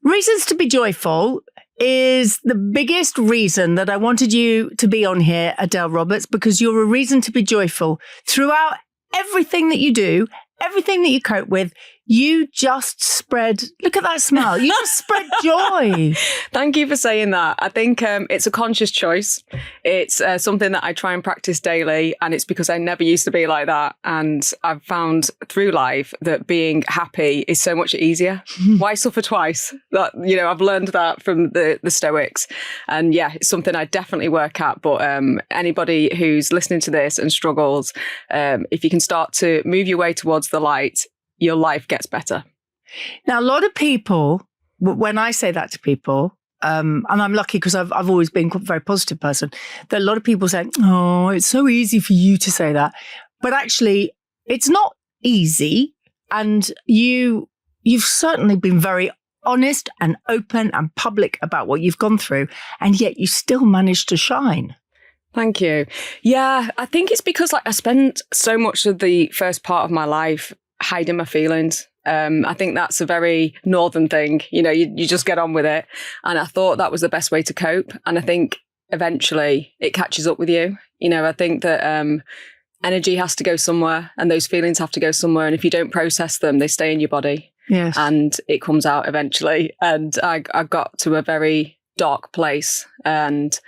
Reasons to be joyful is the biggest reason that I wanted you to be on here, Adele Roberts, because you're a reason to be joyful throughout everything that you do, everything that you cope with. You just spread, look at that smile. You just spread joy. Thank you for saying that. I think it's a conscious choice. It's something that I try and practice daily. And it's because I never used to be like that. And I've found through life that being happy is so much easier. Why suffer twice? That, I've learned that from the Stoics. And yeah, it's something I definitely work at. But anybody who's listening to this and struggles, if you can start to move your way towards the light, your life gets better. Now, a lot of people, when I say that to people, and I'm lucky because I've always been a very positive person, that a lot of people say, oh, it's so easy for you to say that. But actually, it's not easy. And you've certainly been very honest and open and public about what you've gone through. And yet you still managed to shine. Thank you. Yeah, I think it's because I spent so much of the first part of my life hiding my feelings. I think that's a very northern thing. You just get on with it. And I thought that was the best way to cope. And I think eventually it catches up with you. I think that energy has to go somewhere and those feelings have to go somewhere. And if you don't process them, they stay in your body. Yes. And it comes out eventually. And I got to a very dark place and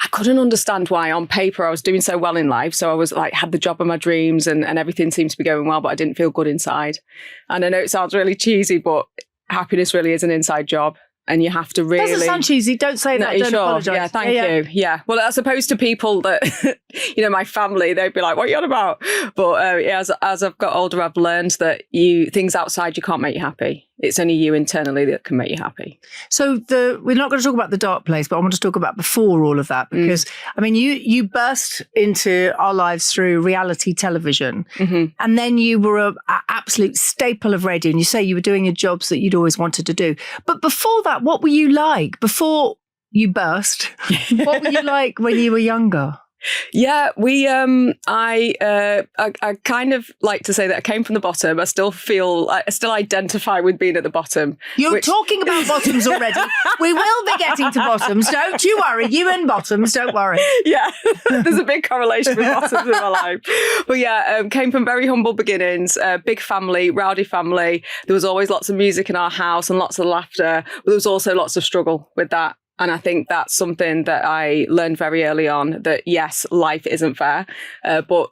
I couldn't understand why on paper I was doing so well in life. So I was had the job of my dreams and everything seemed to be going well, but I didn't feel good inside. And I know it sounds really cheesy, but happiness really is an inside job. And you have to really... Doesn't sound cheesy. Don't say that. Don't apologise. Yeah, thank you. Yeah. Well, as opposed to people that, my family, they'd be like, what are you on about? But as I've got older, I've learned that things outside you can't make you happy. It's only you internally that can make you happy. So we're not going to talk about the dark place, but I want to talk about before all of that, because you burst into our lives through reality television, and then you were an absolute staple of radio. And you say you were doing your jobs that you'd always wanted to do. But before that, what were you like? Before you burst, what were you like when you were younger? Yeah, I kind of like to say that I came from the bottom. I still identify with being at the bottom. You're talking about bottoms already. We will be getting to bottoms. Don't you worry. You and bottoms, don't worry. Yeah, there's a big correlation with bottoms in my life. But yeah, came from very humble beginnings, big family, rowdy family. There was always lots of music in our house and lots of laughter. But there was also lots of struggle with that. And I think that's something that I learned very early on, that yes, life isn't fair, but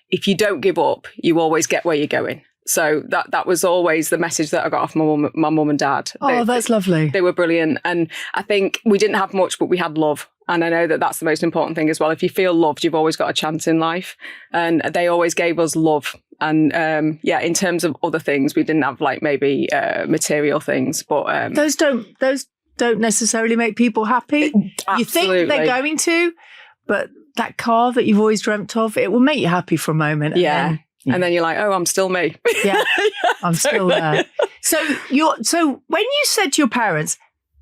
if you don't give up, you always get where you're going. So that was always the message that I got off my mum and dad. That's lovely. They were brilliant. And I think we didn't have much, but we had love. And I know that that's the most important thing as well. If you feel loved, you've always got a chance in life. And they always gave us love. And in terms of other things, we didn't have maybe material things, but those don't necessarily make people happy. Absolutely. You think they're going to, but that car that you've always dreamt of, it will make you happy for a moment. And then you're like, oh, I'm still me. Yeah, I'm still there. So when you said to your parents,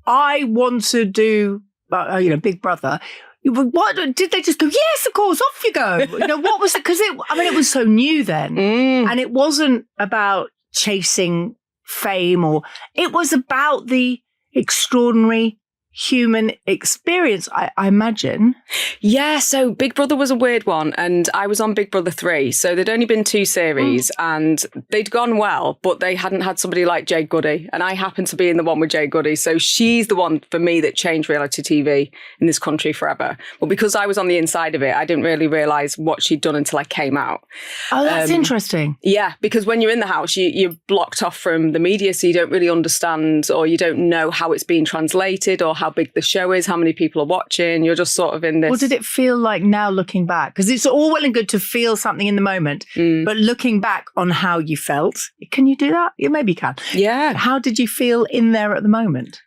I want to do, Big Brother, what did they just go? Yes, of course, off you go. What was it? Because it was so new then, and it wasn't about chasing fame, or it was about the extraordinary human experience, I imagine. Yeah, so Big Brother was a weird one, and I was on Big Brother 3, so there'd only been 2 series, and they'd gone well, but they hadn't had somebody like Jade Goody, and I happened to be in the one with Jade Goody, so she's the one for me that changed reality TV in this country forever. But because I was on the inside of it, I didn't really realise what she'd done until I came out. Oh, that's interesting. Yeah, because when you're in the house, you're blocked off from the media, so you don't really understand, or you don't know how it's being translated, or how big the show is, how many people are watching. You're just sort of in this. What did it feel like now looking back? Because it's all well and good to feel something in the moment, but looking back on how you felt, can you do that? Yeah, maybe you can. Yeah. How did you feel in there at the moment?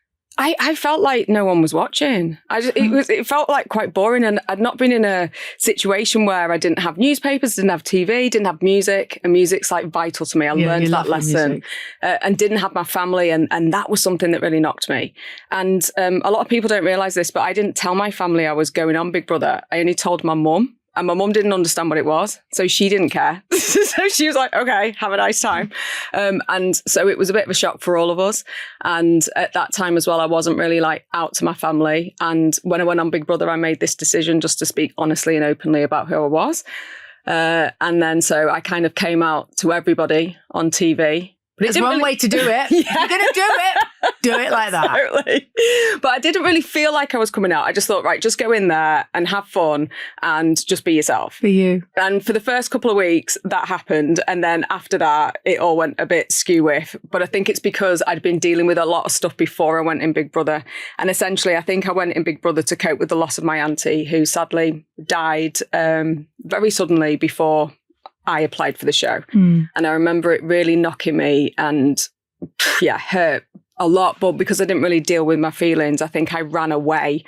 I felt like no one was watching. It felt like quite boring, and I'd not been in a situation where I didn't have newspapers, didn't have TV, didn't have music, and music's vital to me. I learned that lesson, and didn't have my family, and that was something that really knocked me. And a lot of people don't realise this, but I didn't tell my family I was going on Big Brother. I only told my mum. And my mum didn't understand what it was. So she didn't care. So she was like, okay, have a nice time. And so it was a bit of a shock for all of us. And at that time as well, I wasn't really like out to my family. And when I went on Big Brother, I made this decision just to speak honestly and openly about who I was. And then so I kind of came out to everybody on TV. But there's one way to do it. Yeah. You're going to do it like that. Totally. But I didn't really feel like I was coming out. I just thought, right, just go in there and have fun and just be yourself. Be you. And for the first couple of weeks, that happened. And then after that, it all went a bit skew-whiff. But I think it's because I'd been dealing with a lot of stuff before I went in Big Brother. And essentially, I think I went in Big Brother to cope with the loss of my auntie, who sadly died very suddenly before I applied for the show. And I remember it really knocking me and hurt a lot. But because I didn't really deal with my feelings, I think I ran away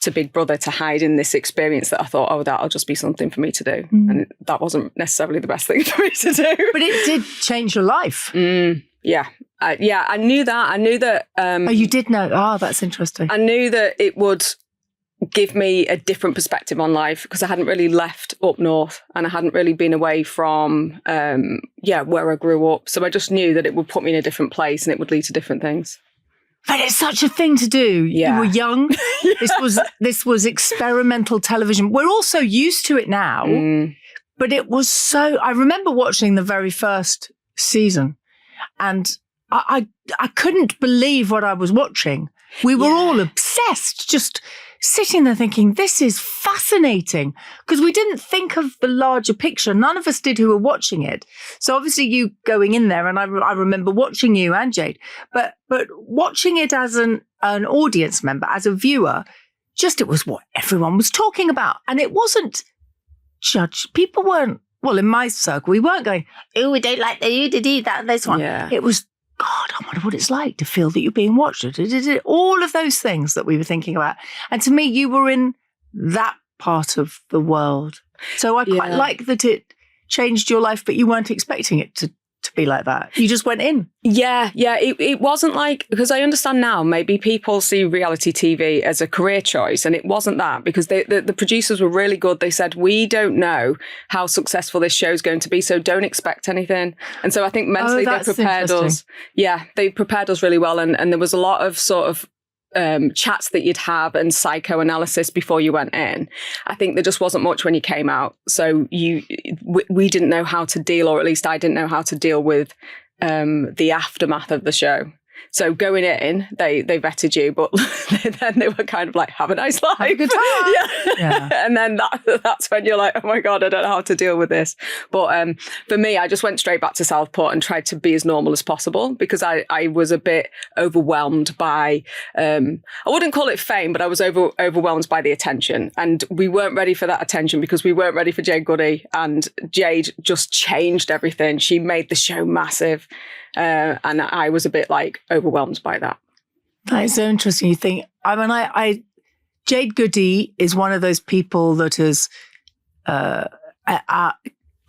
to Big Brother to hide in this experience that I thought, oh, that'll just be something for me to do. And that wasn't necessarily the best thing for me to do. But it did change your life. Yeah. I knew that. I knew that. Oh, you did know. Oh, that's interesting. I knew that it would give me a different perspective on life because I hadn't really left up north and I hadn't really been away from where I grew up. So I just knew that it would put me in a different place and it would lead to different things. But it's such a thing to do. Yeah. You were young. This was experimental television. We're all so used to it now. But it was so... I remember watching the very first season and I couldn't believe what I was watching. We were all obsessed, just sitting there thinking, this is fascinating, because we didn't think of the larger picture. None of us did who were watching it. So obviously you going in there, and I remember watching you and Jade, but watching it as an audience member, as a viewer, just it was what everyone was talking about. And it wasn't judged. People weren't, well, in my circle, we weren't going, oh, we don't like this one. Yeah. It was, God, I wonder what it's like to feel that you're being watched. All of those things that we were thinking about. And to me, you were in that part of the world. So I quite like that it changed your life, but you weren't expecting it to be like that. You just went in. Yeah. It wasn't like, because I understand now, maybe people see reality TV as a career choice, and it wasn't that, because the producers were really good. They said, we don't know how successful this show's going to be, so don't expect anything. And so I think mentally they prepared us. Yeah, they prepared us really well. And there was a lot of sort of chats that you'd have and psychoanalysis before you went in. I think there just wasn't much when you came out. So we didn't know how to deal, or at least I didn't know how to deal with the aftermath of the show. So going in, they vetted you, but then they were kind of like, have a nice life. Have a good time. Yeah. And then that's when you're like, oh my God, I don't know how to deal with this. But for me, I just went straight back to Southport and tried to be as normal as possible, because I was a bit overwhelmed by, I wouldn't call it fame, but I was overwhelmed by the attention. And we weren't ready for that attention because we weren't ready for Jade Goody. And Jade just changed everything. She made the show massive. And I was a bit like overwhelmed by that. That is so interesting. You think, I mean, Jade Goody is one of those people that has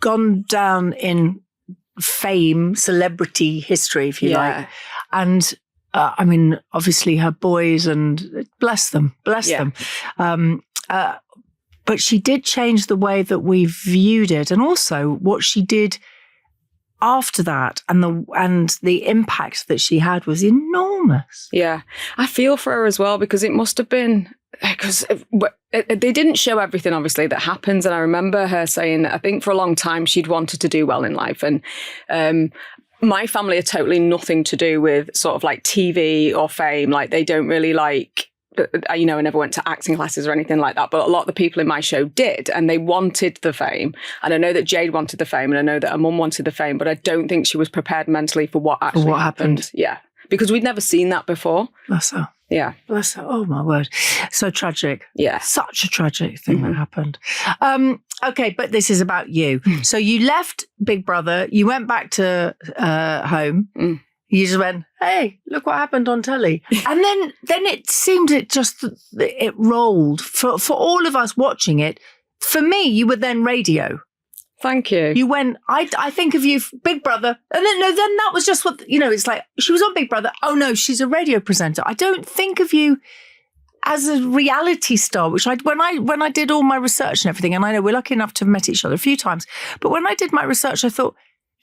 gone down in fame, celebrity history, if you like. And I mean, obviously her boys, and bless them. But she did change the way that we viewed it, and also what she did after that, and the impact that she had was enormous. Yeah, I feel for her as well, because it must have been, because they didn't show everything obviously that happens. And I remember her saying, I think for a long time she'd wanted to do well in life, and my family are totally nothing to do with sort of like TV or fame. Like they don't really like, I never went to acting classes or anything like that, but a lot of the people in my show did, and they wanted the fame. And I know that Jade wanted the fame, and I know that her mum wanted the fame, but I don't think she was prepared mentally for what actually happened. Yeah, because we'd never seen that before. Bless her. Yeah. Bless her. Oh, my word. So tragic. Yeah. Such a tragic thing that happened. Okay, but this is about you. So you left Big Brother, you went back to home. You just went, hey, look what happened on telly. And then it seemed it rolled. For all of us watching it, for me, you were then radio. Thank you. You went, I think of you, Big Brother. And then that was just what, it's like, she was on Big Brother. Oh no, she's a radio presenter. I don't think of you as a reality star, which when I did all my research and everything, and I know we're lucky enough to have met each other a few times, but when I did my research, I thought,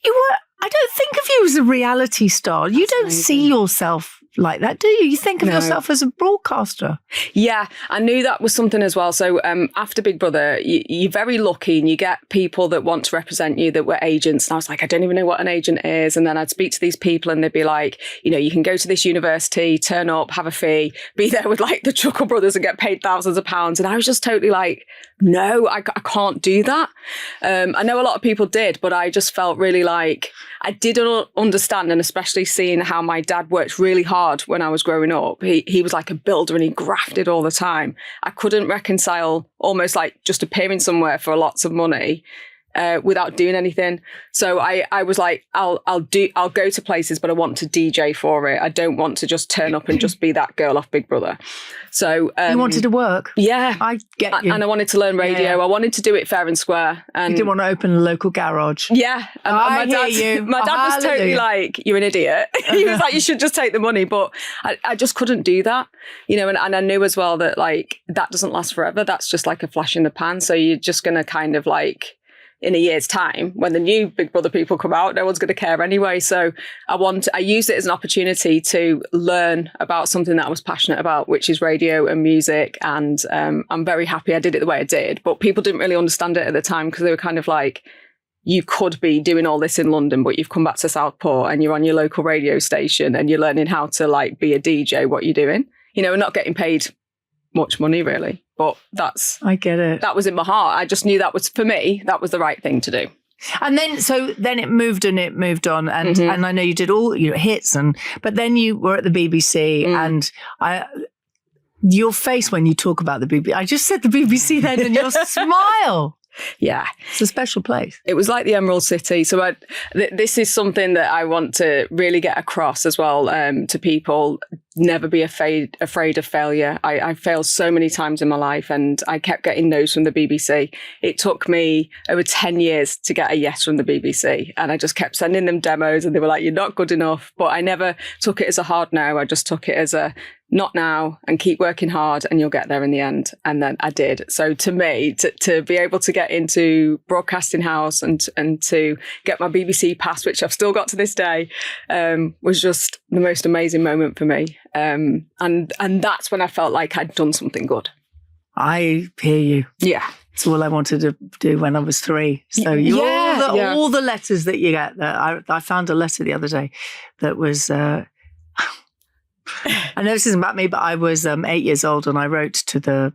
I don't think of you as a reality star. You don't see yourself like that, do you? You think of yourself as a broadcaster. Yeah, I knew that was something as well. So after Big Brother, you're very lucky and you get people that want to represent you that were agents. And I was like, I don't even know what an agent is. And then I'd speak to these people and they'd be like, you can go to this university, turn up, have a fee, be there with like the Chuckle Brothers and get paid thousands of pounds. And I was just totally like, no, I can't do that. I know a lot of people did, but I just felt really like I didn't understand, and especially seeing how my dad worked really hard when I was growing up. He was like a builder and he grafted all the time. I couldn't reconcile almost like just appearing somewhere for lots of money without doing anything. So I was like, I'll go to places, but I want to DJ for it. I don't want to just turn up and just be that girl off Big Brother. So you wanted to work. Yeah. I get you. And I wanted to learn radio. Yeah. I wanted to do it fair and square. And you didn't want to open a local garage. Yeah. And my dad was totally like, you're an idiot. He was like, you should just take the money. But I just couldn't do that, and I knew as well that like, that doesn't last forever. That's just like a flash in the pan. So you're just going to kind of like, in a year's time, when the new Big Brother people come out, no one's going to care anyway. So I used it as an opportunity to learn about something that I was passionate about, which is radio and music. And I'm very happy I did it the way I did. But people didn't really understand it at the time because they were kind of like, you could be doing all this in London, but you've come back to Southport and you're on your local radio station and you're learning how to like be a DJ, what you're doing, and not getting paid much money really. But I get it. That was in my heart. I just knew that was, for me, that was the right thing to do. And then it moved on. And and I know you did all hits, but then you were at the BBC and your face when you talk about the BBC, I just said the BBC then, and your smile. Yeah. It's a special place. It was like the Emerald City. So this is something that I want to really get across as well to people. Never be afraid of failure. I failed so many times in my life and I kept getting no's from the BBC. It took me over 10 years to get a yes from the BBC. And I just kept sending them demos and they were like, you're not good enough. But I never took it as a hard no. I just took it as a not now and keep working hard and you'll get there in the end. And then I did. So to me, to be able to get into Broadcasting House and to get my BBC pass, which I've still got to this day, was just the most amazing moment for me. And that's when I felt like I'd done something good. I hear you. Yeah. It's all I wanted to do when I was 3. So all the letters that you get. I found a letter the other day that was... I know this isn't about me, but I was 8 years old and I wrote to the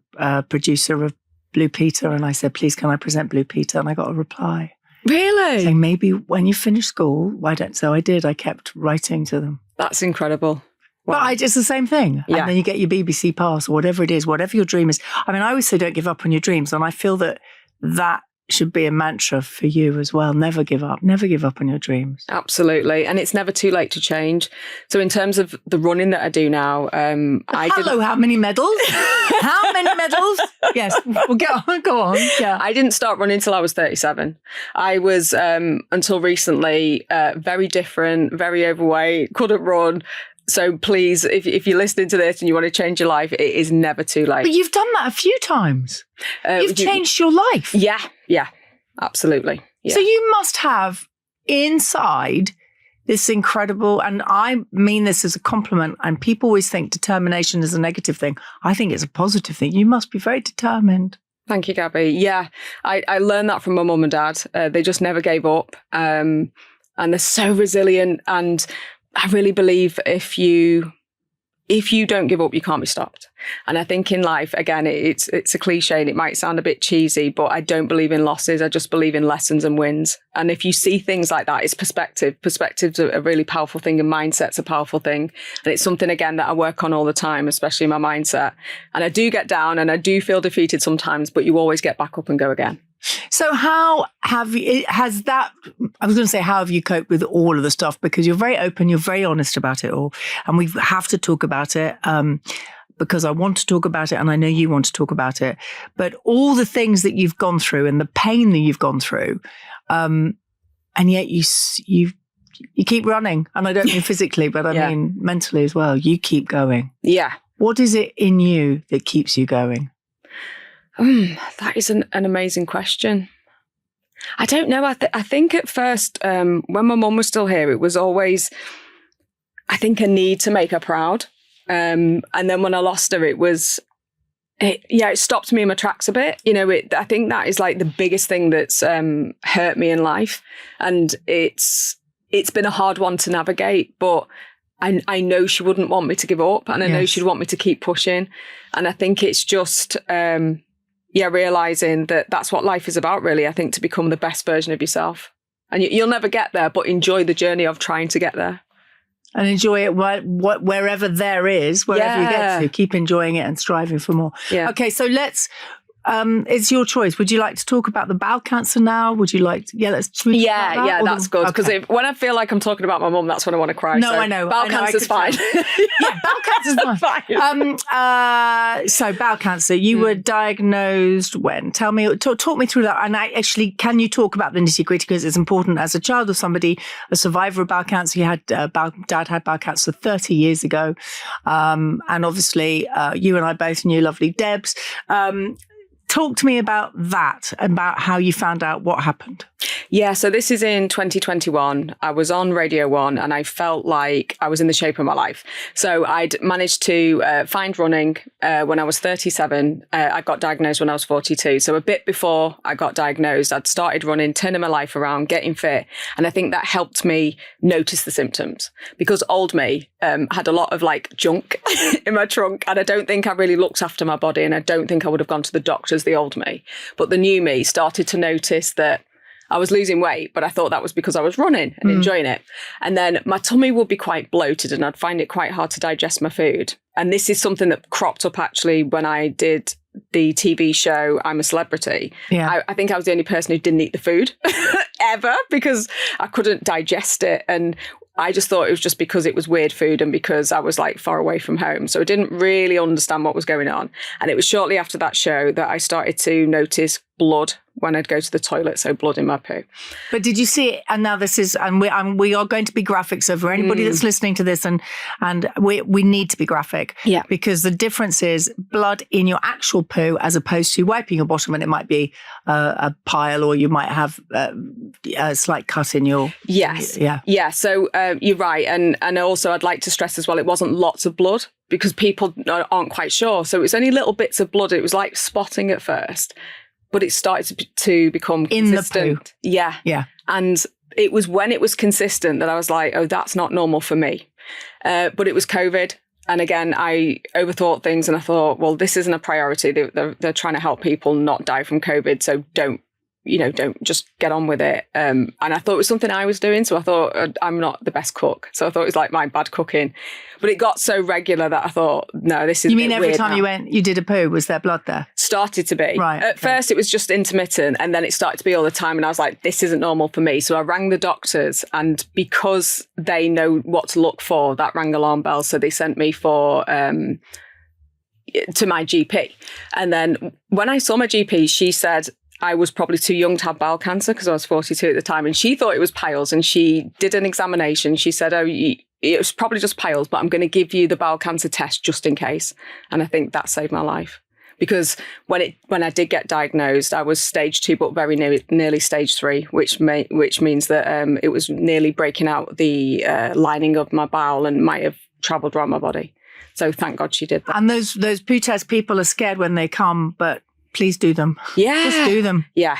producer of Blue Peter and I said, please, can I present Blue Peter? And I got a reply. Really? Saying maybe when you finish school, why don't? So I did. I kept writing to them. That's incredible. Wow. But it's the same thing. Yeah. And then you get your BBC pass or whatever it is, whatever your dream is. I mean, I always say don't give up on your dreams. And I feel that should be a mantra for you as well. Never give up. Never give up on your dreams. Absolutely. And it's never too late to change. So in terms of the running that I do now, how many medals? How many medals? Yes. Well, go on. Yeah. I didn't start running until I was 37. I was, until recently, very different, very overweight, couldn't run. So please, if you're listening to this and you want to change your life, it is never too late. But you've done that a few times. You've changed your life. Yeah, absolutely. Yeah. So you must have inside this incredible, and I mean this as a compliment, and people always think determination is a negative thing. I think it's a positive thing. You must be very determined. Thank you, Gaby. Yeah, I learned that from my mum and dad. They just never gave up. And they're so resilient. And I really believe if you don't give up, you can't be stopped. And I think in life, again, it's a cliche and it might sound a bit cheesy, but I don't believe in losses. I just believe in lessons and wins. And if you see things like that, it's perspective. Perspective's a really powerful thing and mindset's a powerful thing. And it's something, again, that I work on all the time, especially my mindset. And I do get down and I do feel defeated sometimes, but you always get back up and go again. So how have you coped with all of the stuff? Because you're very open, you're very honest about it all. And we have to talk about it because I want to talk about it and I know you want to talk about it. But all the things that you've gone through and the pain that you've gone through, and yet you keep running. And I don't mean physically, but I mean mentally as well. You keep going. Yeah. What is it in you that keeps you going? That is an amazing question. I don't know. I think at first, when my mum was still here, it was always, I think, a need to make her proud. And then when I lost her, it stopped me in my tracks a bit. I think that is like the biggest thing that's hurt me in life. And it's been a hard one to navigate, but I know she wouldn't want me to give up, and I know she'd want me to keep pushing. And I think it's just, realizing that that's what life is about, really. I think to become the best version of yourself. And you'll never get there, but enjoy the journey of trying to get there. And enjoy it wherever there is, wherever you get to. Keep enjoying it and striving for more. Yeah. Okay, so it's your choice. Would you like to talk about the bowel cancer now? Would you like to, let's talk about that? That's good. Because when I feel like I'm talking about my mum, that's when I want to cry. No, so I know. Bowel cancer's fine. Bowel cancer's fine. So bowel cancer, you were diagnosed when? Tell me, talk me through that. And can you talk about the nitty gritty? Because it's important as a child of somebody, a survivor of bowel cancer. You had, Dad had bowel cancer 30 years ago. And obviously, you and I both knew lovely Debs. Talk to me about that, about how you found out what happened. Yeah, so this is in 2021. I was on Radio 1 and I felt like I was in the shape of my life. So I'd managed to find running when I was 37. I got diagnosed when I was 42. So a bit before I got diagnosed, I'd started running, turning my life around, getting fit. And I think that helped me notice the symptoms, because old me had a lot of like junk in my trunk. And I don't think I really looked after my body. And I don't think I would have gone to the doctors, the old me. But the new me started to notice that I was losing weight, but I thought that was because I was running and enjoying it. And then my tummy would be quite bloated and I'd find it quite hard to digest my food. And this is something that cropped up actually when I did the TV show I'm a Celebrity. Yeah. I think I was the only person who didn't eat the food ever, because I couldn't digest it. And I just thought it was just because it was weird food and because I was like far away from home. So I didn't really understand what was going on. And it was shortly after that show that I started to notice blood when I'd go to the toilet, so blood in my poo. But did you see it? And now this is, and we are going to be graphic. So for anybody that's listening to this, and we need to be graphic, because the difference is blood in your actual poo as opposed to wiping your bottom, and it might be a pile, or you might have a slight cut in your. Yes. Yeah. So you're right, and also I'd like to stress as well, it wasn't lots of blood, because people aren't quite sure. So it was only little bits of blood. It was like spotting at first. But it started to become consistent. In the poo. Yeah. And it was when it was consistent that I was like, oh, that's not normal for me. But it was COVID. And again, I overthought things and I thought, well, this isn't a priority. They're trying to help people not die from COVID. So don't just get on with it. And I thought it was something I was doing. So I thought I'm not the best cook. So I thought it was like my bad cooking. But it got so regular that I thought, no, this is. You mean every time you went, you did a poo, was there blood there? Started to be. Right. At first it was just intermittent, and then it started to be all the time. And I was like, this isn't normal for me. So I rang the doctors, and because they know what to look for, that rang alarm bells. So they sent me to my GP. And then when I saw my GP, she said I was probably too young to have bowel cancer because I was 42 at the time. And she thought it was piles, and she did an examination. She said, it was probably just piles, but I'm going to give you the bowel cancer test just in case. And I think that saved my life, because when I did get diagnosed, I was stage 2, but very nearly stage 3, which means that it was nearly breaking out the lining of my bowel and might have travelled around my body. So thank God she did that. And those poo tests, people are scared when they come, but please do them. Yeah. Just do them. Yeah.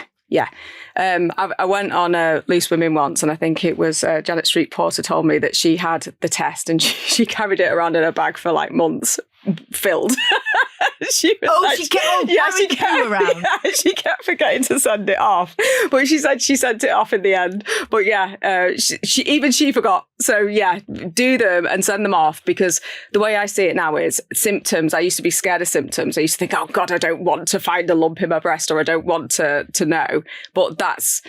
I went on a Loose Women once, and I think it was Janet Street Porter told me that she had the test and she carried it around in her bag for like months, filled. She kept forgetting to send it off, but she said she sent it off in the end. But she forgot. So do them and send them off, because the way I see it now is symptoms. I used to be scared of symptoms. I used to think, oh God, I don't want to find a lump in my breast, or I don't want to know. But that's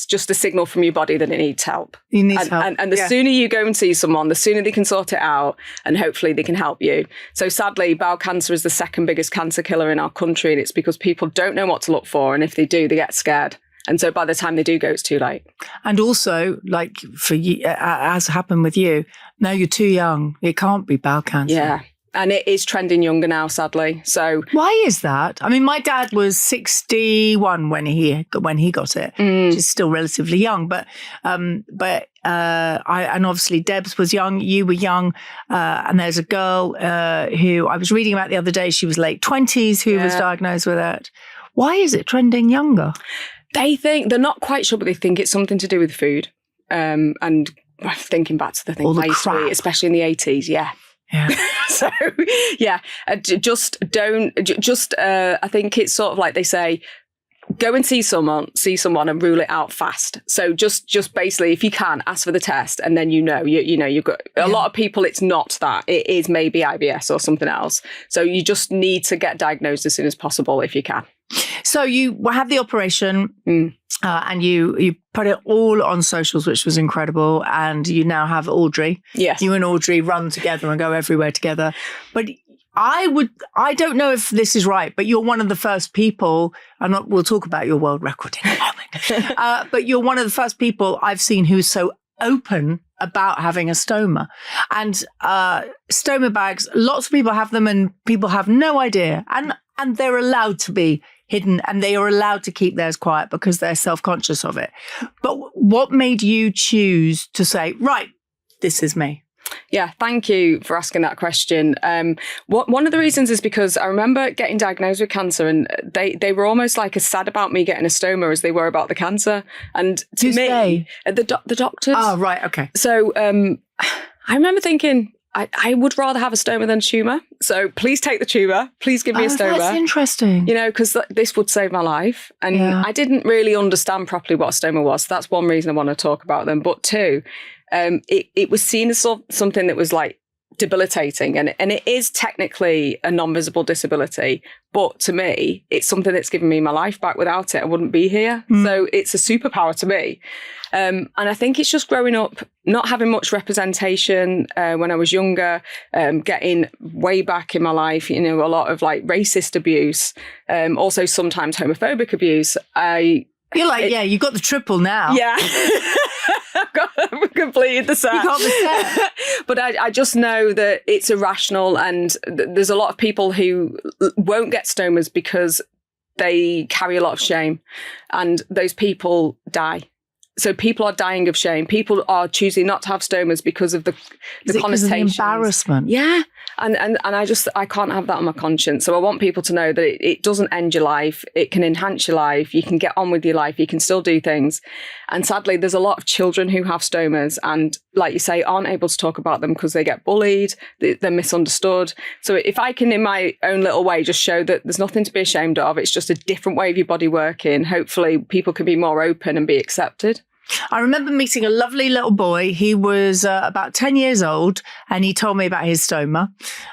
just a signal from your body that it needs help. You need help. And the sooner you go and see someone, the sooner they can sort it out, and hopefully they can help you. So sadly, bowel cancer is the second biggest cancer killer in our country, and it's because people don't know what to look for, and if they do, they get scared. And so by the time they do go, it's too late. And also, like for you, as happened with you, no, you're too young. It can't be bowel cancer. Yeah. And it is trending younger now, sadly. So why is that? I mean, my dad was 61 when he got it, which is still relatively young. But and obviously Debs was young, you were young, and there's a girl who I was reading about the other day. She was late 20s who was diagnosed with it. Why is it trending younger? They're not quite sure, but they think it's something to do with food. And thinking back to the things I used to eat, especially in the 80s, yeah. So, yeah, I think it's sort of like they say, go and see someone and rule it out fast. So just basically, if you can, ask for the test and then you've got a lot of people, it's not that. It is maybe IBS or something else. So you just need to get diagnosed as soon as possible if you can. So you had the operation and you put it all on socials, which was incredible. And you now have Audrey. Yes. You and Audrey run together and go everywhere together. But I don't know if this is right, but you're one of the first people, we'll talk about your world record in a moment, but you're one of the first people I've seen who's so open about having a stoma. And stoma bags, lots of people have them and people have no idea. And they're allowed to be hidden and they are allowed to keep theirs quiet because they're self-conscious of it. But what made you choose to say, right, this is me? Yeah, thank you for asking that question. One of the reasons is because I remember getting diagnosed with cancer and they were almost like as sad about me getting a stoma as they were about the cancer. And to me, the doctors. Oh, right, okay. So I remember thinking, I would rather have a stoma than a tumour. So please take the tumour. Please give me a stoma. That's interesting. Because this would save my life. And I didn't really understand properly what a stoma was. So that's one reason I want to talk about them. But two, it was seen as something that was like debilitating. And it is technically a non-visible disability. But to me, it's something that's given me my life back. Without it, I wouldn't be here. So it's a superpower to me. And I think it's just growing up, not having much representation when I was younger, getting way back in my life, a lot of like racist abuse, also sometimes homophobic abuse. You're like, you got the triple now. Yeah. I've completed the set. You got the set. But I just know that it's irrational and there's a lot of people who won't get stomas because they carry a lot of shame and those people die. So people are dying of shame. People are choosing not to have stomas because of the connotations. The embarrassment. Yeah. And I can't have that on my conscience. So I want people to know that it doesn't end your life. It can enhance your life. You can get on with your life. You can still do things. And sadly, there's a lot of children who have stomas and, like you say, aren't able to talk about them because they get bullied. They're misunderstood. So if I can, in my own little way, just show that there's nothing to be ashamed of. It's just a different way of your body working. Hopefully people can be more open and be accepted. I remember meeting a lovely little boy. He was about 10 years old and he told me about his stoma.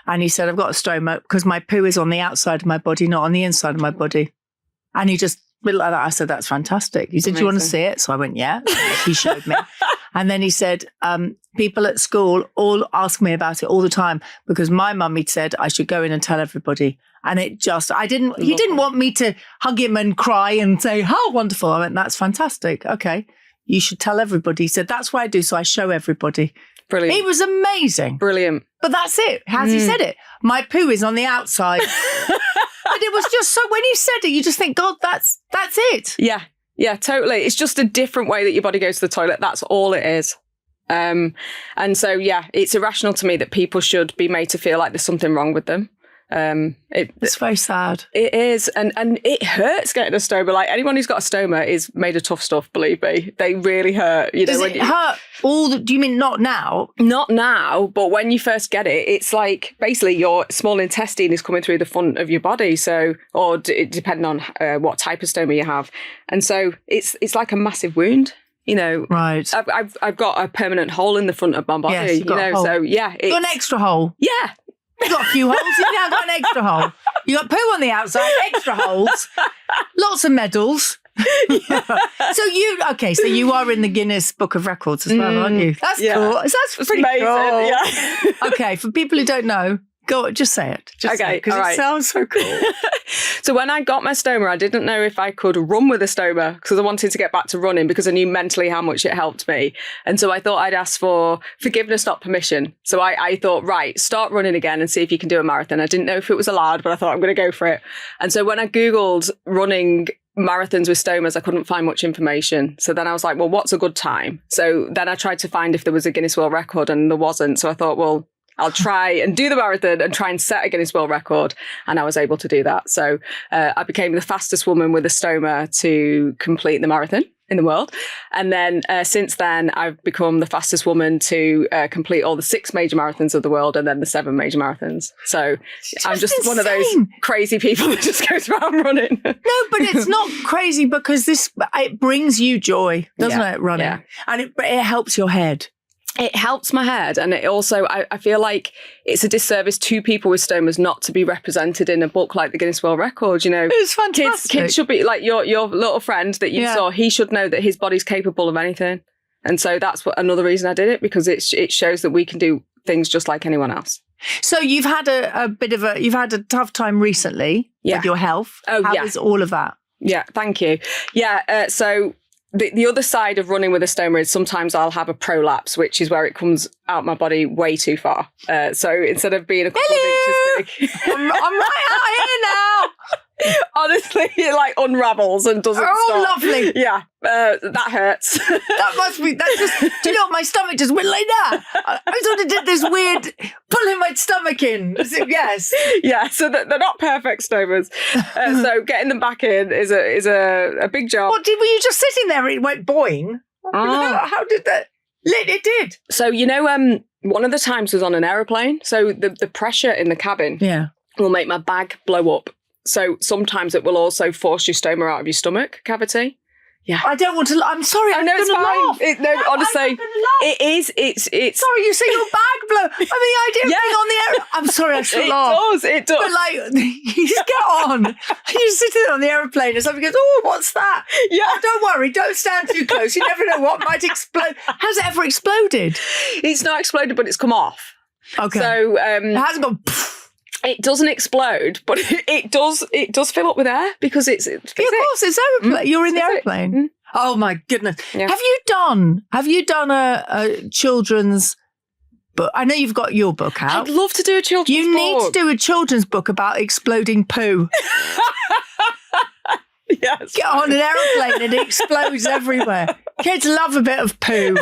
And he said, I've got a stoma because my poo is on the outside of my body, not on the inside of my body. And he just, a bit like that, I said, that's fantastic. He said, do you want to see it? So I went, yeah. He showed me. And then he said, people at school all ask me about it all the time because my mummy said I should go in and tell everybody. And he didn't want me to hug him and cry and say, how wonderful. I went, that's fantastic. Okay. You should tell everybody. He said, that's what I do. So I show everybody. Brilliant. It was amazing. Brilliant. But that's it. As he said it. My poo is on the outside. But it was just so, when he said it, you just think, God, that's it. Yeah. Yeah, totally. It's just a different way that your body goes to the toilet. That's all it is. And so, yeah, it's irrational to me that people should be made to feel like there's something wrong with them. It's very sad. It is. And it hurts getting a stoma. Like anyone who's got a stoma is made of tough stuff, believe me. They really hurt. Does it hurt do you mean not now? Not now, but when you first get it, it's like basically your small intestine is coming through the front of your body. So, or depending on what type of stoma you have. And so it's like a massive wound. Right. I've got a permanent hole in the front of my body. Yes, you've got a hole. So yeah, you've got an extra hole. Yeah. You've got a few holes. You've now got an extra hole. You got poo on the outside, extra holes, lots of medals. So you are in the Guinness Book of Records as well, aren't you? That's cool. That's pretty amazing, cool. Yeah. Okay, for people who don't know, Go on, just say it. Just Okay, because all right. it sounds so cool. So when I got my stoma, I didn't know if I could run with a stoma because I wanted to get back to running because I knew mentally how much it helped me. And so I thought I'd ask for forgiveness, not permission. So I thought, right, start running again and see if you can do a marathon. I didn't know if it was allowed, but I thought I'm going to go for it. And so when I Googled running marathons with stomas, I couldn't find much information. So then I was like, well, what's a good time? So then I tried to find if there was a Guinness World Record and there wasn't. So I thought, well, I'll try and do the marathon and try and set a Guinness World Record. And I was able to do that. So I became the fastest woman with a stoma to complete the marathon in the world. And then since then, I've become the fastest woman to complete all the 6 major marathons of the world and then the 7 major marathons. So I'm just insane. one of those crazy people that just goes around running. No, but it's not crazy because it brings you joy, doesn't it, running? Yeah. And it helps your head. It helps my head. And it also, I feel like it's a disservice to people with stomas not to be represented in a book like the Guinness World Record. You know, It's fantastic. kids should be like your little friend that you saw. He should know that his body's capable of anything. And so that's another reason I did it, because it shows that we can do things just like anyone else. So you've had you've had a tough time recently with your health. Oh, How is all of that? Yeah, thank you. Yeah, so the other side of running with a stoma is sometimes I'll have a prolapse, which is where it comes out my body way too far. So instead of being a couple of inches big, I'm right out here now. honestly, it like unravels and doesn't stop. Lovely. Yeah, that hurts. That must be, that's just, do you know what, my stomach just went like that. I sort of did this weird pulling my stomach in. Yes. Yeah, so they're not perfect stomas. So getting them back in is a big job. Were you just sitting there and it went boing? How did that? It did. So, you know, one of the times was on an aeroplane. So the pressure in the cabin will make my bag blow up. So sometimes it will also force your stoma out of your stomach cavity. Yeah. I don't want to. I'm sorry. I know it's fine. Honestly, it is. It's. Sorry, you say your bag blow. I mean, the idea of being on the air. I'm sorry, I should laugh. It does. But like, you just get on. You sit there on the aeroplane and somebody goes, "Oh, what's that?" Yeah. Oh, don't worry. Don't stand too close. You never know what might explode. Has it ever exploded? It's not exploded, but it's come off. Okay. So it hasn't gone. it doesn't explode, but it does fill up with air because it's of course, it's aeroplane. You're in the aeroplane. Mm. Oh my goodness! Yeah. Have you done a children's book? I know you've got your book out. I'd love to do a children's book. You need to do a children's book about exploding poo. Yes. Get on an aeroplane and it explodes everywhere. Kids love a bit of poo.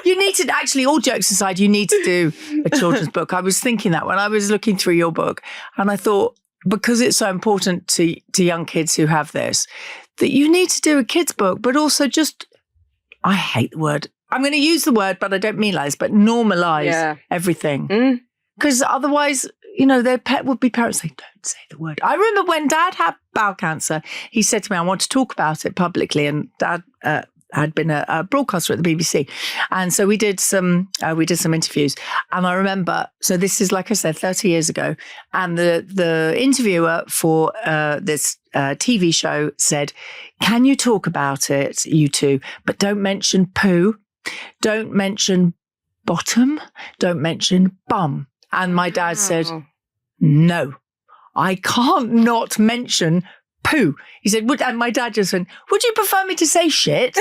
You need to, actually, all jokes aside, you need to do a children's book. I was thinking that when I was looking through your book, and I thought, because it's so important to young kids who have this, that you need to do a kids book, but also just, I hate the word. I'm going to use the word, but I don't mean lies, but normalise everything. Because otherwise, you know, their pet would be parents saying, don't say the word. I remember when Dad had bowel cancer, he said to me, I want to talk about it publicly. And Dad had been a broadcaster at the BBC. And so we did some interviews. And I remember, so this is, like I said, 30 years ago. And the interviewer for this TV show said, can you talk about it, you two, but don't mention poo, don't mention bottom, don't mention bum. And my dad said, no, I can't not mention poo. He said, and my dad just went, would you prefer me to say shit?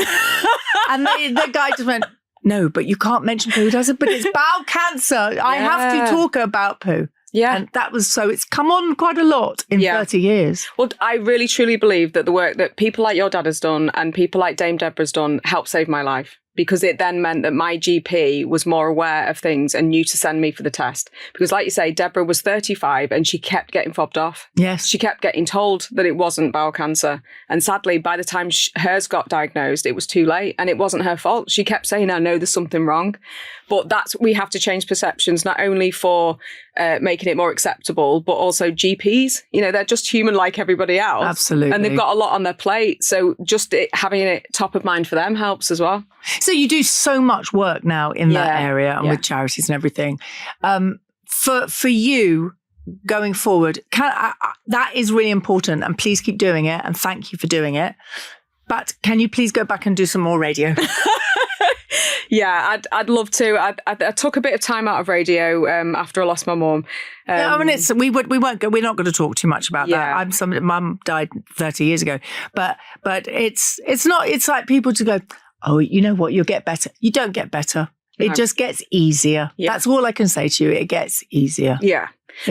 And the guy just went, no, but you can't mention poo. I said, but it's bowel cancer. I have to talk about poo. Yeah. And that was, so it's come on quite a lot in 30 years. Well, I really truly believe that the work that people like your dad has done and people like Dame Deborah's done helped save my life. Because it then meant that my GP was more aware of things and knew to send me for the test. Because like you say, Deborah was 35 and she kept getting fobbed off. Yes. She kept getting told that it wasn't bowel cancer. And sadly, by the time hers got diagnosed, it was too late. And it wasn't her fault. She kept saying, I know there's something wrong. But we have to change perceptions, not only for making it more acceptable, but also GPs. You know, they're just human like everybody else. Absolutely. And they've got a lot on their plate. So just having it top of mind for them helps as well. So you do so much work now in that area and with charities and everything. For you going forward, that is really important, and please keep doing it, and thank you for doing it. But can you please go back and do some more radio? Yeah, I'd love to. I took a bit of time out of radio after I lost my mum. Yeah, I mean, we're not going to talk too much about that. Mum died 30 years ago, but it's not. It's like people to go, oh, you know what? You'll get better. You don't get better. It just gets easier. Yeah. That's all I can say to you. It gets easier. Yeah,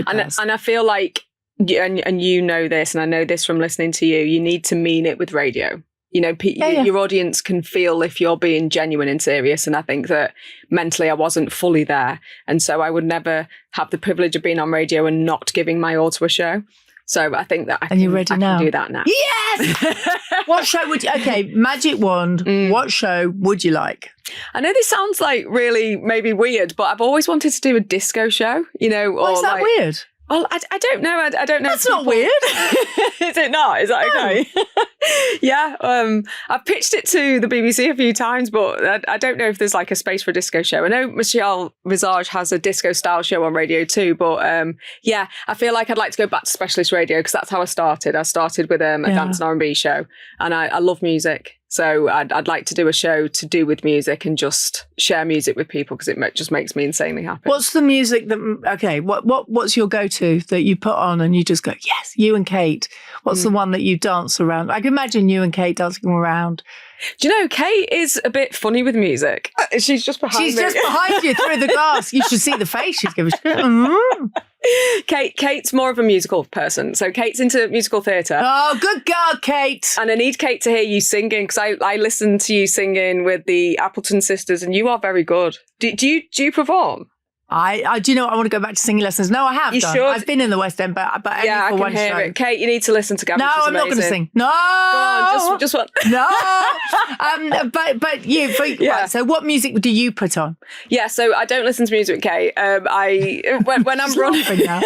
and I feel like, and you know this, and I know this from listening to you. You need to mean it with radio. You know, your audience can feel if you're being genuine and serious. And I think that mentally I wasn't fully there. And so I would never have the privilege of being on radio and not giving my all to a show. So I think that I can do that now. Yes! What show would you... Okay, magic wand. What show would you like? I know this sounds like really maybe weird, but I've always wanted to do a disco show, you know. Why is that weird? Well, I don't know. I don't know. That's not weird. Is it not? Is that okay? Yeah. I've pitched it to the BBC a few times, but I don't know if there's like a space for a disco show. I know Michelle Visage has a disco style show on radio too, but yeah, I feel like I'd like to go back to specialist radio because that's how I started. I started with a dance and R&B show, and I love music. So I'd like to do a show to do with music and just share music with people because it just makes me insanely happy. What's the music what's your go-to that you put on and you just go, yes, you and Kate? What's the one that you dance around? I can imagine you and Kate dancing around. Do you know, Kate is a bit funny with music. She's just behind me. She's just behind you through the glass. You should see the face she's giving. Kate's more of a musical person. So Kate's into musical theatre. Oh, good girl, Kate. And I need Kate to hear you singing because I listen to you singing with the Appleton sisters and you are very good. Do you perform? I do you know I want to go back to singing lessons. No, I have done. Should. I've been in the West End, but only I for can one hear show. It. Kate, you need to listen to Gaby. No, I'm not going to sing. No, go on, just one. No, but you. Right, so what music do you put on? Yeah, so I don't listen to music, Kate. When I'm running,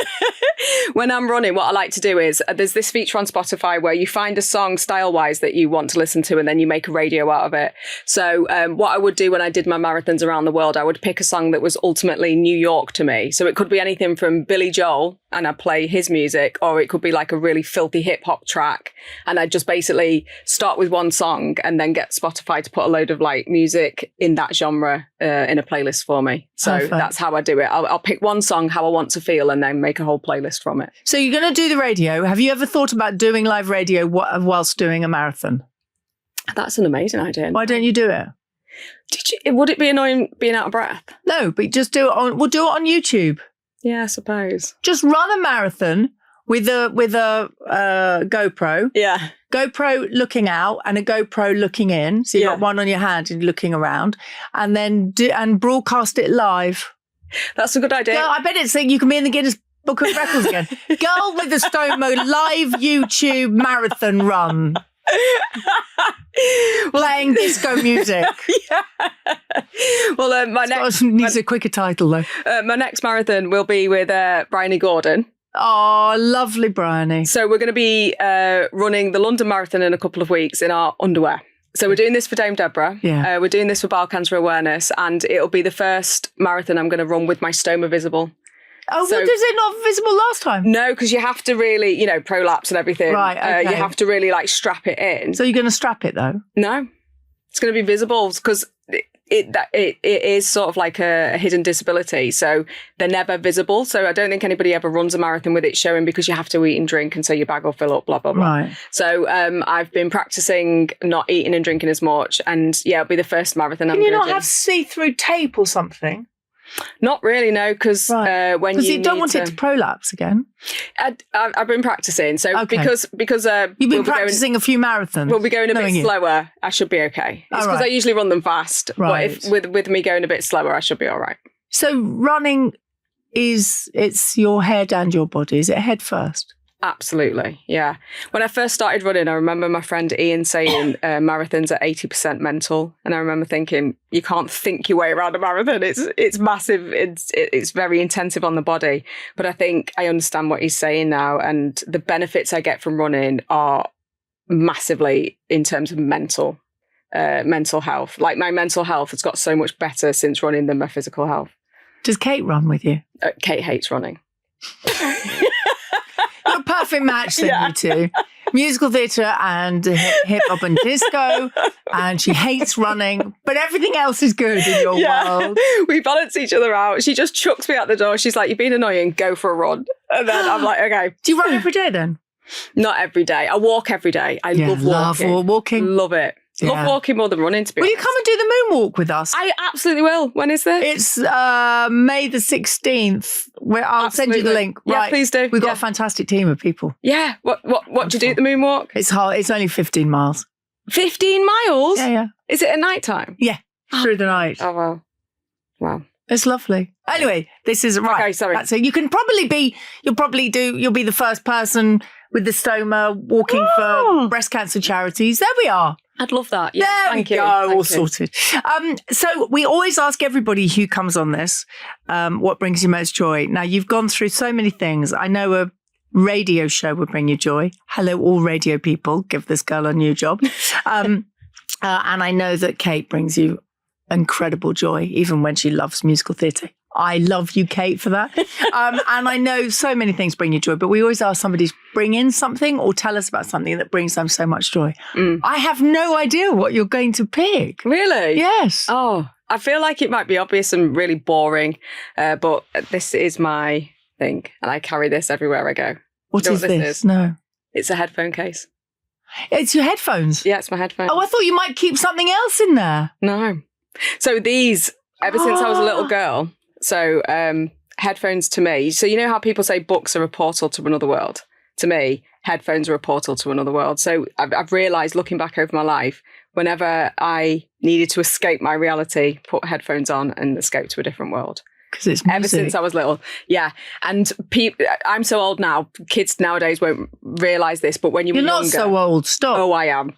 when I'm running, what I like to do is there's this feature on Spotify where you find a song style-wise that you want to listen to, and then you make a radio out of it. So what I would do when I did my marathons around the world, I would pick a song that was ultimately New York to me. So it could be anything from Billy Joel and I'd play his music, or it could be like a really filthy hip hop track. And I'd just basically start with one song and then get Spotify to put a load of like music in that genre in a playlist for me. So Perfect. That's how I do it. I'll pick one song, how I want to feel, and then make a whole playlist from it. So you're going to do the radio. Have you ever thought about doing live radio whilst doing a marathon? That's an amazing idea. Why don't you do it? Would it be annoying being out of breath? No, but just do it we'll do it on YouTube. Yeah, I suppose. Just run a marathon with a GoPro. Yeah. GoPro looking out and a GoPro looking in. So you've got one on your hand and looking around, and then broadcast it live. That's a good idea. Yeah, I bet it's you can be in the Guinness Book of Records again. Girl with the stoma live YouTube marathon run. Playing disco music. Yeah. Well, needs a quicker title though. My next marathon will be with Bryony Gordon. Oh, lovely Bryony. So we're going to be running the London Marathon in a couple of weeks in our underwear. So we're doing this for Dame Deborah. Yeah. We're doing this for bowel cancer awareness, and it'll be the first marathon I'm going to run with my stoma visible. Oh, so, was it not visible last time? No, because you have to really, prolapse and everything. Right, okay. You have to really strap it in. So you're going to strap it though? No, it's going to be visible because it is sort of like a hidden disability. So they're never visible. So I don't think anybody ever runs a marathon with it showing because you have to eat and drink, and so your bag will fill up, blah, blah, blah. Right. So I've been practicing not eating and drinking as much, and it'll be the first marathon I'm going to do. Can you not have see-through tape or something? Not really, no, because when you don't want it to prolapse again. I've been practicing, so because you've been practicing a few marathons. We'll be going a bit slower. I should be okay. It's because I usually run them fast, but if with me going a bit slower, I should be all right. So running it's your head and your body. Is it head first? Absolutely, yeah. When I first started running, I remember my friend Ian saying marathons are 80% mental, and I remember thinking, you can't think your way around a marathon. It's massive. It's very intensive on the body. But I think I understand what he's saying now, and the benefits I get from running are massively in terms of mental health. Like my mental health has got so much better since running than my physical health. Does Kate run with you? Kate hates running. You're a perfect match then, you two. Musical theatre and hip hop and disco, and she hates running, but everything else is good in your world. We balance each other out. She just chucks me out the door. She's like, "You've been annoying, go for a run." And then I'm like, okay. Do you run every day then? Not every day. I walk every day. I love walking. Love it. Yeah. Love walking more than running, to be honest. Will you come and do the moonwalk with us? I absolutely will. When is this? It's May the 16th. I'll send you the link. Yeah, right. please do. We've got a fantastic team of people. Yeah. What do you do at the moonwalk? It's hard. It's only 15 miles. 15 miles? Yeah. Is it at night time? Yeah, through the night. Oh, wow. It's lovely. Anyway, this is right. Okay, sorry. That's it. You'll be the first person with the stoma walking for breast cancer charities. There we are. I'd love that. Yeah, there thank we you. go. Thank All you. sorted. So we always ask everybody who comes on this, what brings you most joy? Now, you've gone through so many things. I know a radio show would bring you joy. Hello, all radio people. Give this girl a new job. And I know that Kate brings you incredible joy, even when she loves musical theatre. I love you, Kate, for that. And I know so many things bring you joy, but we always ask somebody to bring in something or tell us about something that brings them so much joy. I have no idea what you're going to pick. Really? Yes. Oh, I feel like it might be obvious and really boring, but this is my thing, and I carry this everywhere I go. What is this? No. It's a headphone case. It's your headphones? Yeah, it's my headphones. Oh, I thought you might keep something else in there. No. So these, ever since I was a little girl, so headphones to me, so you know how people say books are a portal to another world? To me, headphones are a portal to another world. So I've realised, looking back over my life, whenever I needed to escape my reality, put headphones on and escape to a different world. Because it's music. Ever since I was little. Yeah. And I'm so old now, kids nowadays won't realise this, but when you were younger... You're not so old, stop. Oh, I am.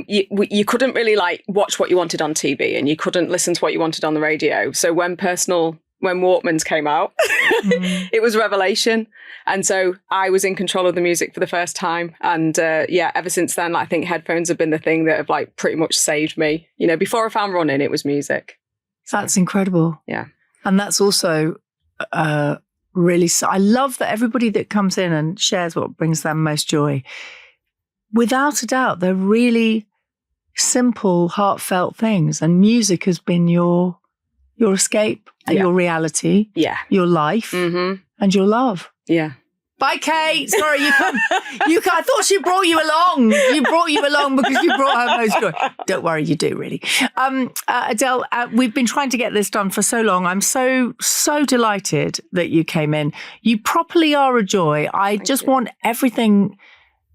You couldn't really watch what you wanted on TV, and you couldn't listen to what you wanted on the radio. So when Walkmans came out, it was revelation. And so I was in control of the music for the first time. And ever since then, I think headphones have been the thing that have pretty much saved me. You know, before I found running, it was music. So, that's incredible. Yeah. And that's also really, I love that everybody that comes in and shares what brings them most joy. Without a doubt, they're really simple, heartfelt things. And music has been your escape, your reality, your life, and your love. Yeah. Bye, Kate. Sorry, you come. I thought she brought you along. You brought you along because you brought her most joy. Don't worry, you do really. Adele, we've been trying to get this done for so long. I'm so delighted that you came in. You properly are a joy. I just want everything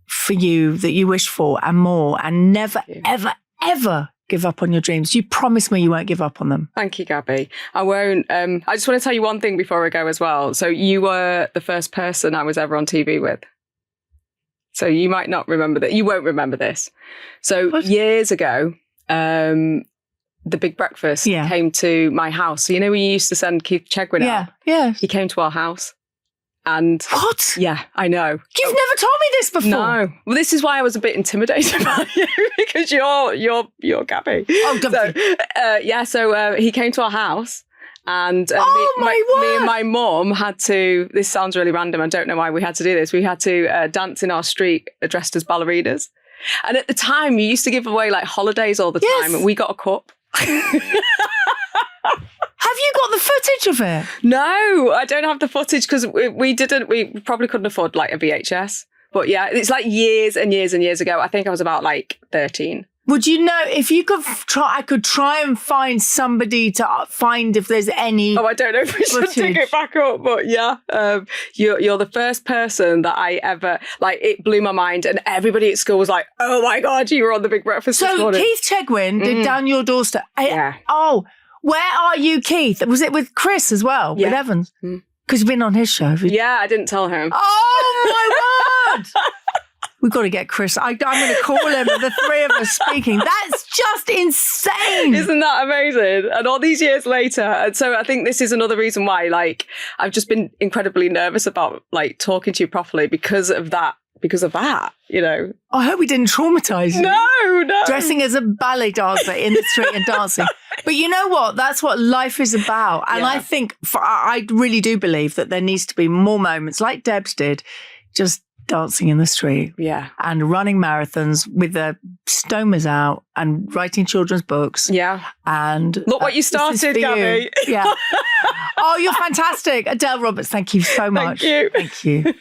for you that you wish for and more, and never, ever, ever give up on your dreams. You promise me you won't give up on them. Thank you, Gaby. I won't. I just want to tell you one thing before I go as well. So you were the first person I was ever on TV with. So you might not remember that. You won't remember this. So years ago, The Big Breakfast came to my house. So you know when you used to send Keith Chegwin out? Yeah. He came to our house. And what? Yeah, I know. You've never told me this before. No. Well, this is why I was a bit intimidated by you, because you're Gaby. Oh, don't So he came to our house, and me and my mum had to. This sounds really random. I don't know why we had to do this. We had to dance in our street dressed as ballerinas. And at the time, you used to give away holidays all the time, and we got a cup. Have you got the footage of it? No, I don't have the footage because we probably couldn't afford a VHS. But yeah, it's years and years and years ago. I think I was about 13. Would you know if you could try? I could try and find somebody to find if there's any. Oh, I don't know if we should dig it back up, but yeah, you're the first person that I ever It blew my mind, and everybody at school was like, "Oh my God, you were on The Big Breakfast this morning." So Keith Chegwin did Down Your Doorstep. Yeah. Where are you, Keith? Was it with Chris as well? Yeah. With Evans? Because you've been on his show. Yeah, I didn't tell him. Oh my word! We've got to get Chris. I'm going to call him, the three of us speaking. That's just insane. Isn't that amazing? And all these years later. And so I think this is another reason why, I've just been incredibly nervous about, talking to you properly because of that, you know. I hope we didn't traumatise you. No. Dressing as a ballet dancer in the street and dancing. But you know what? That's what life is about. And I think, I really do believe that there needs to be more moments like Debs did. just dancing in the street. Yeah. And running marathons with their stomas out and writing children's books. Yeah. And look what you started, Gaby. Yeah. Oh, you're fantastic. Adele Roberts, thank you so much. Thank you. Thank you.